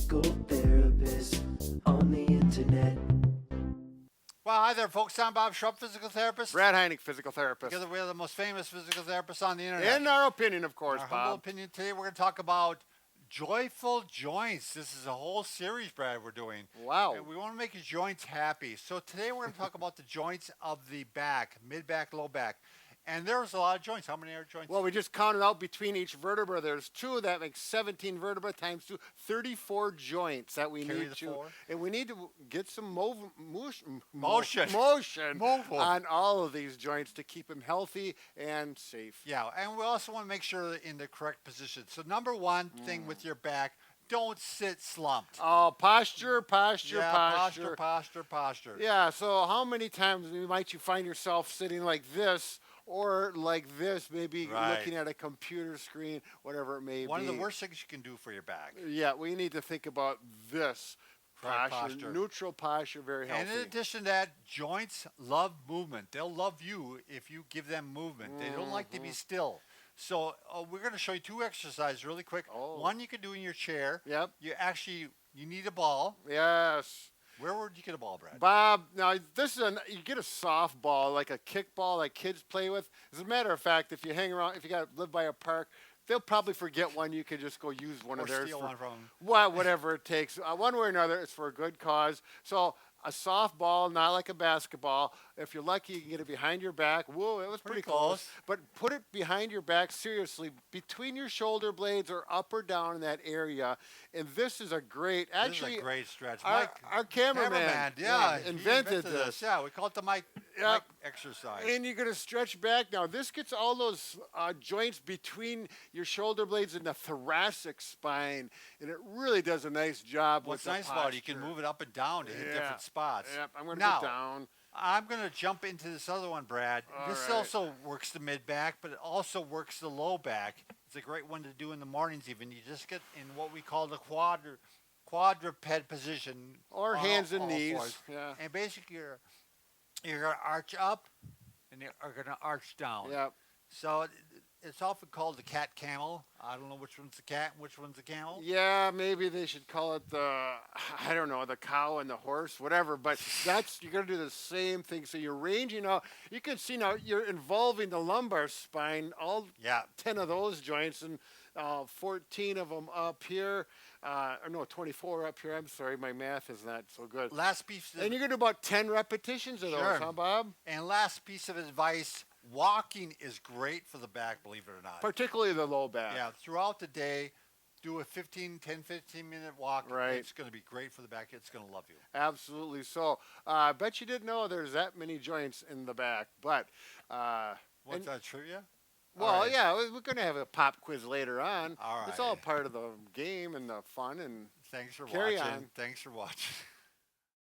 physical therapist on the internet. Well, hi there, folks. I'm Bob Schrupp, physical therapist. Brad Heineck, physical therapist. Together, we are the most famous physical therapists on the internet. In our opinion, of In course, our Bob. humble opinion, today we're going to talk about joyful joints. This is a whole series, Brad, we're doing. Wow. And we want to make your joints happy. So today we're going to talk about the joints of the back, mid-back, low back. And there's a lot of joints. How many are joints? Well, we just counted out between each vertebra. There's two. That makes 17 vertebrae times 2, 34 joints that we Carry need the to. four. And we need to get some motion Mobile. on all of these joints to keep them healthy and safe. Yeah, and we also want to make sure they're in the correct position. So number one thing with your back, don't sit slumped. Oh, posture. Posture. Yeah, so how many times might you find yourself sitting like this or like this, maybe Right. looking at a computer screen, whatever it may be? One of the worst things you can do for your back. Yeah, we need to think about this Correct posture, posture. neutral posture, very healthy. And in addition to that, joints love movement. They'll love you if you give them movement. They don't like to be still. So we're going to show you two exercises really quick. Oh. One you can do in your chair. Yep. You need a ball. Yes. Where would you get a ball, Brad? Bob, now this is you get a softball, like a kickball like kids play with. As a matter of fact, if you hang around, if you live by a park, they'll probably forget one. You could just go use one Or of theirs. steal for, one from 'em. Whatever it takes. One way or another, it's for a good cause. So a softball, not like a basketball. If you're lucky, you can get it behind your back. Whoa, it was pretty close. But put it behind your back, seriously, between your shoulder blades or up or down in that area. And this is a great, actually, This is a great stretch. our cameraman, he invented this. Yeah, we call it the mic exercise. And you're going to stretch back. Now, this gets all those joints between your shoulder blades and the thoracic spine, and it really does a nice job What's with the nice about it, you can posture. move it up and down to hit different spots. Yep, I'm going to Now, go down. I'm going to jump into this other one, Brad. This right. also works the mid-back, but it also works the low back. It's a great one to do in the mornings even. You just get in what we call the quadruped position. Or on hands and all knees. fours. Yeah. And basically you're going to arch up and you're going to arch down. Yep. So it's often called the cat camel. I don't know which one's the cat and which one's the camel. Yeah, maybe they should call it the, I don't know, the cow and the horse, whatever. But you're going to do the same thing. So you're ranging out. You can see now you're involving the lumbar spine, all 10 of those joints, and 14 of them up here. Or no, 24 up here. I'm sorry, my math is not so good. Last piece. And you're going to do about 10 repetitions of those, huh, Bob? And last piece of advice, walking is great for the back, believe it or not. Particularly the low back. Yeah, throughout the day, do a 15 minute walk. Right. It's going to be great for the back. It's going to love you. Absolutely. So I bet you didn't know there's that many joints in the back. But What's that, trivia? Well, right. yeah, we're going to have a pop quiz later on. All It's all right. part of the game and the fun. And Thanks for Carry watching. on. Thanks for watching.